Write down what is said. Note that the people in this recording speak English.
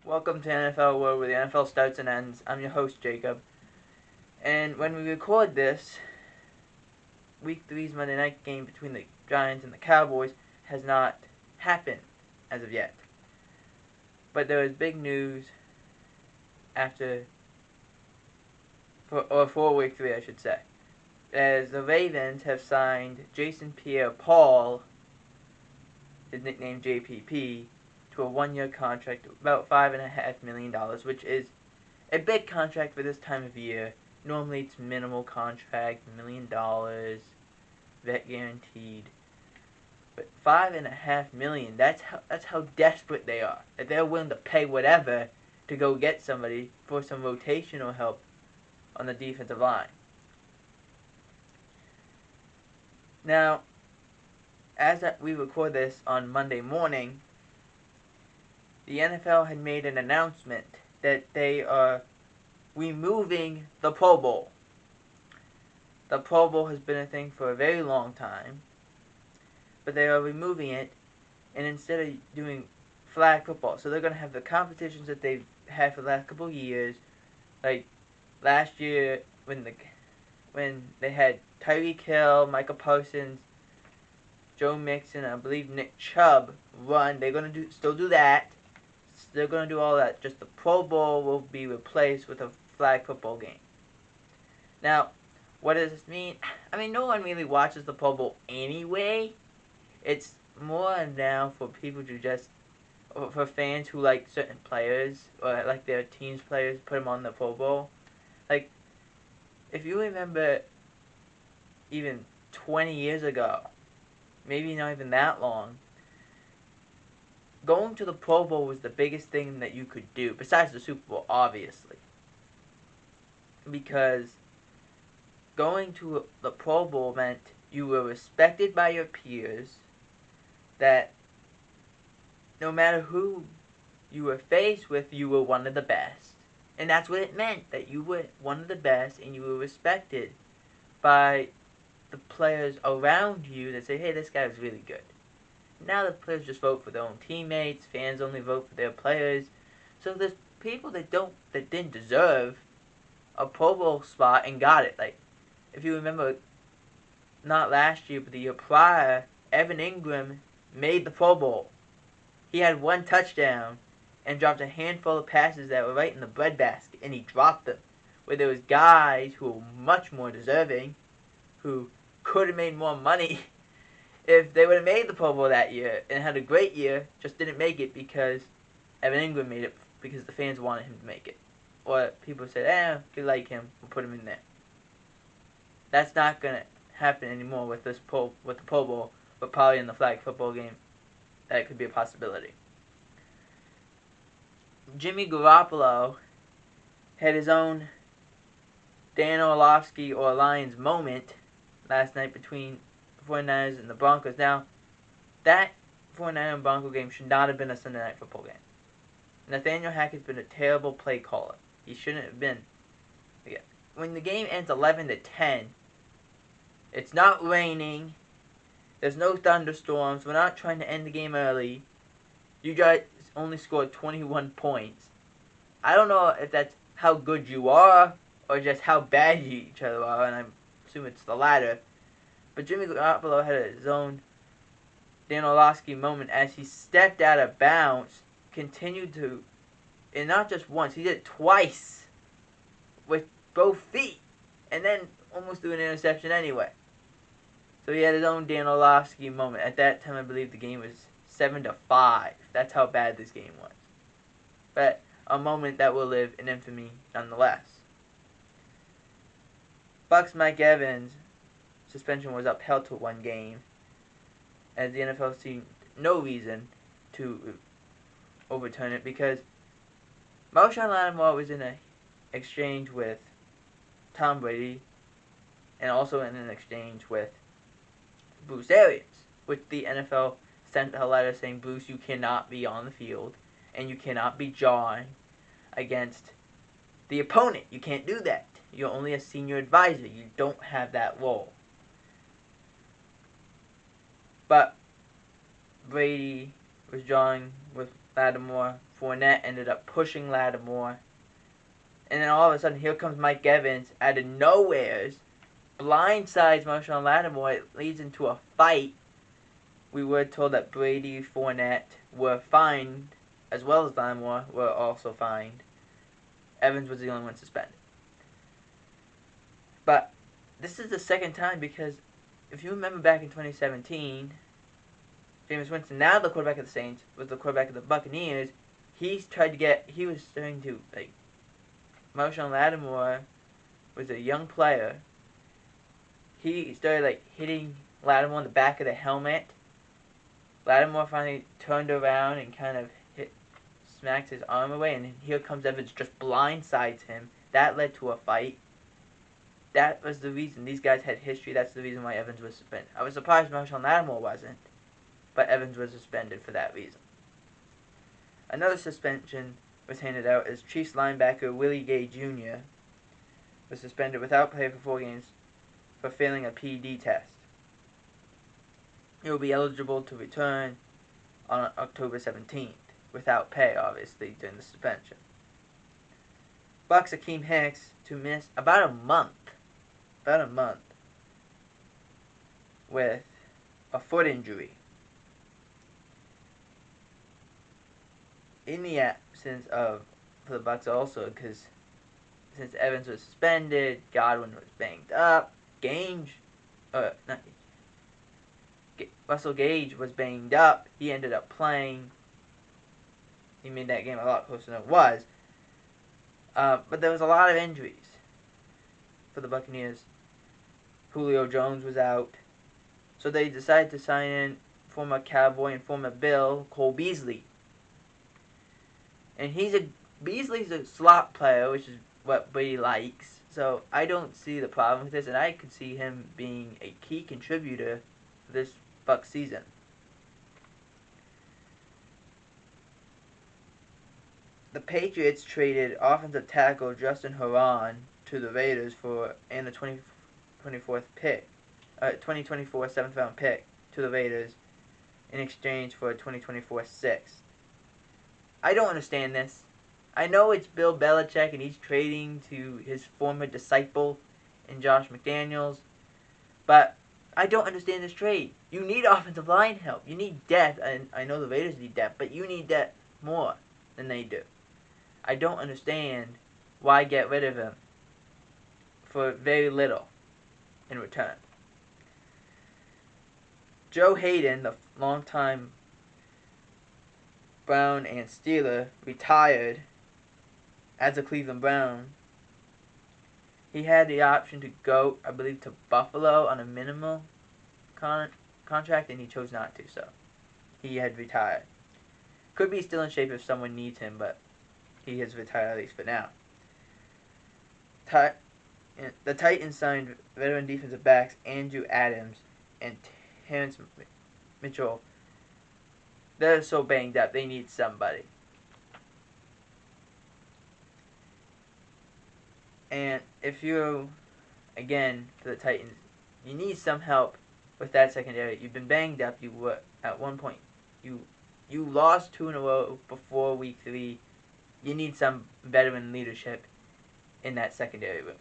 Welcome to NFL World, where the NFL starts and ends. I'm your host, Jacob. And when we record this, Week 3's Monday night game between the Giants and the Cowboys has not happened as of yet. But there is big news for Week 3, I should say. As the Ravens have signed Jason Pierre-Paul, his nickname JPP, to a one-year contract of about $5.5 million, which is a big contract for this time of year. Normally it's minimal contract, $1 million, vet guaranteed. But $5.5 million, that's how desperate they are. That they're willing to pay whatever to go get somebody for some rotational help on the defensive line. Now, as we record this on Monday morning, the NFL had made an announcement that they are removing the Pro Bowl. The Pro Bowl has been a thing for a very long time, but they are removing it, and instead of doing flag football, so they're going to have the competitions that they've had for the last couple of years, like last year when they had Tyreek Hill, Michael Parsons, Joe Mixon, I believe Nick Chubb run. They're going to still do that. They're going to do all that. Just the Pro Bowl will be replaced with a flag football game. Now, what does this mean? I mean, no one really watches the Pro Bowl anyway. It's more now for people for fans who like certain players, or like their team's players, put them on the Pro Bowl. Like, if you remember even 20 years ago, maybe not even that long, going to the Pro Bowl was the biggest thing that you could do, besides the Super Bowl, obviously. Because going to the Pro Bowl meant you were respected by your peers, that no matter who you were faced with, you were one of the best. And that's what it meant, that you were one of the best and you were respected by the players around you that say, hey, this guy was really good. Now the players just vote for their own teammates. Fans only vote for their players. So there's people that didn't deserve a Pro Bowl spot and got it. Like, if you remember, not last year, but the year prior, Evan Ingram made the Pro Bowl. He had one touchdown and dropped a handful of passes that were right in the breadbasket, and he dropped them. Where there was guys who were much more deserving, who could have made more money if they would have made the Pro Bowl that year and had a great year, just didn't make it because Evan Ingram made it because the fans wanted him to make it. Or people said, we like him, we'll put him in there. That's not going to happen anymore with the Pro Bowl, but probably in the flag football game, that could be a possibility. Jimmy Garoppolo had his own Dan Orlovsky or Lions moment last night between 49ers and the Broncos. Now, that 49er and Bronco game should not have been a Sunday Night Football game. Nathaniel Hackett's been a terrible play caller. He shouldn't have been. When the game ends 11-10, it's not raining. There's no thunderstorms. We're not trying to end the game early. You guys only scored 21 points. I don't know if that's how good you are or just how bad you each other are, and I assume it's the latter. But Jimmy Garoppolo had his own Dan Orlovsky moment as he stepped out of bounds, continued to, and not just once, he did it twice with both feet, and then almost threw an interception anyway. So he had his own Dan Orlovsky moment. At that time, I believe the game was 7-5. That's how bad this game was. But a moment that will live in infamy nonetheless. Bucks Mike Evans' suspension was upheld to 1 game, as the NFL seen no reason to overturn it because Marshawn Lattimore was in an exchange with Tom Brady and also in an exchange with Bruce Arians, which the NFL sent a letter saying, Bruce, you cannot be on the field and you cannot be jawing against the opponent. You can't do that. You're only a senior advisor. You don't have that role. But Brady was jawing with Lattimore. Fournette ended up pushing Lattimore. And then all of a sudden, here comes Mike Evans out of nowheres, blindsides Marshawn Lattimore. It leads into a fight. We were told that Brady, Fournette were fined, as well as Lattimore were also fined. Evans was the only one suspended. But this is the second time, because if you remember back in 2017, Jameis Winston, now the quarterback of the Saints, was the quarterback of the Buccaneers. He was starting to, Marshawn Lattimore was a young player. He started, hitting Lattimore in the back of the helmet. Lattimore finally turned around and kind of smacked his arm away, and here comes Evans, just blindsides him. That led to a fight. That was the reason. These guys had history. That's the reason why Evans was suspended. I was surprised Marshawn Lattimore wasn't, but Evans was suspended for that reason. Another suspension was handed out as Chiefs linebacker Willie Gay Jr. was suspended without pay for 4 games for failing a PED test. He will be eligible to return on October 17th, without pay, obviously, during the suspension. Bucks Akiem Hicks to miss about a month with a foot injury. In the absence of, for the Bucks also, because since Evans was suspended, Godwin was banged up, Russell Gage was banged up. He ended up playing. He made that game a lot closer than it was. But there was a lot of injuries for the Buccaneers. Julio Jones was out. So they decided to sign in former Cowboy and former Bill, Cole Beasley. And Beasley's a slot player, which is what Brady likes. So I don't see the problem with this, and I could see him being a key contributor for this Bucs season. The Patriots traded offensive tackle Justin Horan to the Raiders and the 2024 7th round pick to the Raiders in exchange for a 2024 6th. I don't understand this. I know it's Bill Belichick and he's trading to his former disciple in Josh McDaniels, but I don't understand this trade. You need offensive line help. You need depth, and I know the Raiders need depth, but you need depth more than they do. I don't understand why get rid of him for very little in return. Joe Haden, the longtime Brown and Steeler, retired as a Cleveland Brown. He had the option to go, I believe, to Buffalo on a minimal contract, and he chose not to, so he had retired. Could be still in shape if someone needs him, but he has retired at least for now. The Titans signed veteran defensive backs Andrew Adams and Terrence Mitchell. They're so banged up, they need somebody. And if you, again, for the Titans, you need some help with that secondary. You've been banged up. You were, at one point, you lost 2 in a row before week 3. You need some veteran leadership in that secondary room.